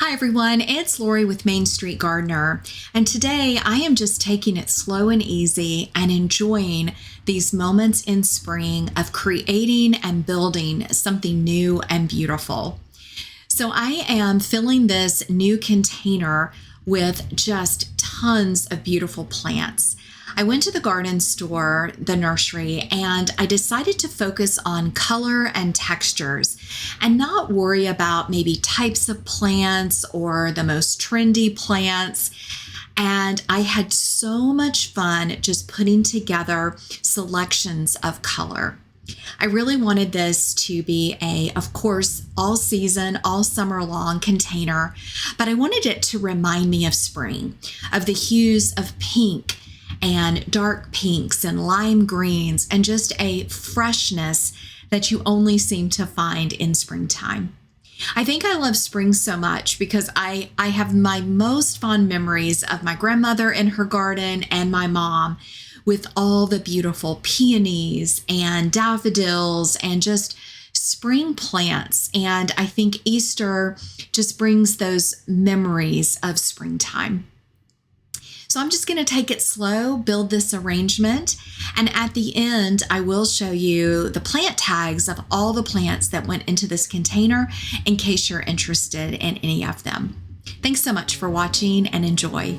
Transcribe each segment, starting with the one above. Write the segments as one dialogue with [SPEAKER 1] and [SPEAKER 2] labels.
[SPEAKER 1] Hi everyone, it's Lori with Main Street Gardener, and today I am just taking it slow and easy and enjoying these moments in spring of creating and building something new and beautiful. So I am filling this new container with just tons of beautiful plants. I went to the garden store, the nursery, and I decided to focus on color and textures and not worry about maybe types of plants or the most trendy plants. And I had so much fun just putting together selections of color. I really wanted this to be of course, all season, all summer long container, but I wanted it to remind me of spring, of the hues of pink and dark pinks and lime greens, and just a freshness that you only seem to find in springtime. I think I love spring so much because I have my most fond memories of my grandmother in her garden and my mom with all the beautiful peonies and daffodils and just spring plants. And I think Easter just brings those memories of springtime. So I'm just going to take it slow, build this arrangement, and at the end, I will show you the plant tags of all the plants that went into this container in case you're interested in any of them. Thanks so much for watching and enjoy.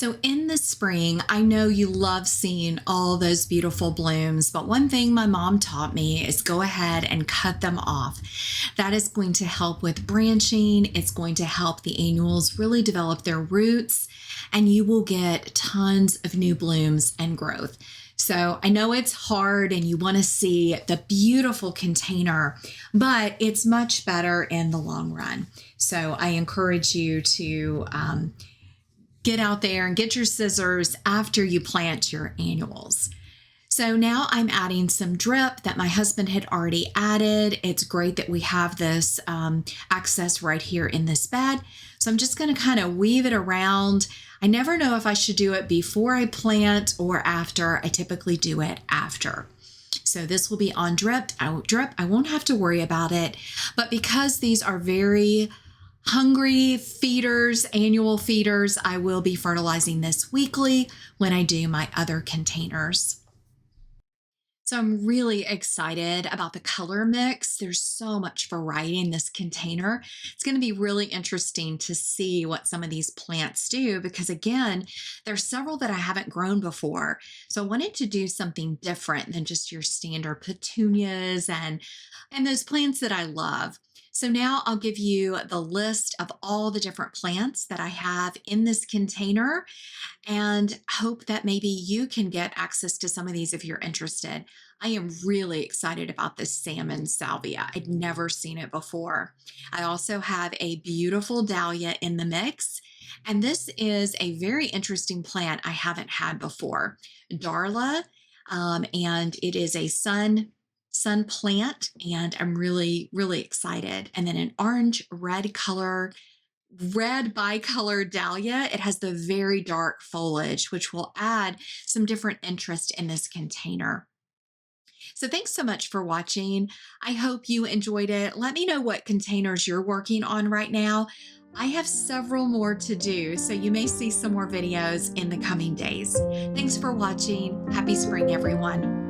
[SPEAKER 1] So in the spring, I know you love seeing all those beautiful blooms, but one thing my mom taught me is go ahead and cut them off. That is going to help with branching. It's going to help the annuals really develop their roots, and you will get tons of new blooms and growth. So I know it's hard and you want to see the beautiful container, but it's much better in the long run. So I encourage you to get out there and get your scissors after you plant your annuals. So now I'm adding some drip that my husband had already added. It's great that we have this access right here in this bed. So I'm just going to kind of weave it around. I never know if I should do it before I plant or after. I typically do it after. So this will be on drip. I won't have to worry about it. But because these are very hungry feeders, annual feeders, I will be fertilizing this weekly when I do my other containers. So I'm really excited about the color mix. There's so much variety in this container. It's going to be really interesting to see what some of these plants do because, again, there's several that I haven't grown before. So I wanted to do something different than just your standard petunias and those plants that I love. So now I'll give you the list of all the different plants that I have in this container and hope that maybe you can get access to some of these if you're interested. I am really excited about this salmon salvia. I'd never seen it before. I also have a beautiful dahlia in the mix, and this is a very interesting plant I haven't had before. Darla, and it is a sun plant, and I'm really, really excited. And then an orange red bicolor dahlia. It has the very dark foliage, which will add some different interest in this container. So thanks so much for watching. I hope you enjoyed it. Let me know what containers you're working on right now. I have several more to do, so you may see some more videos in the coming days. Thanks for watching. Happy spring, everyone.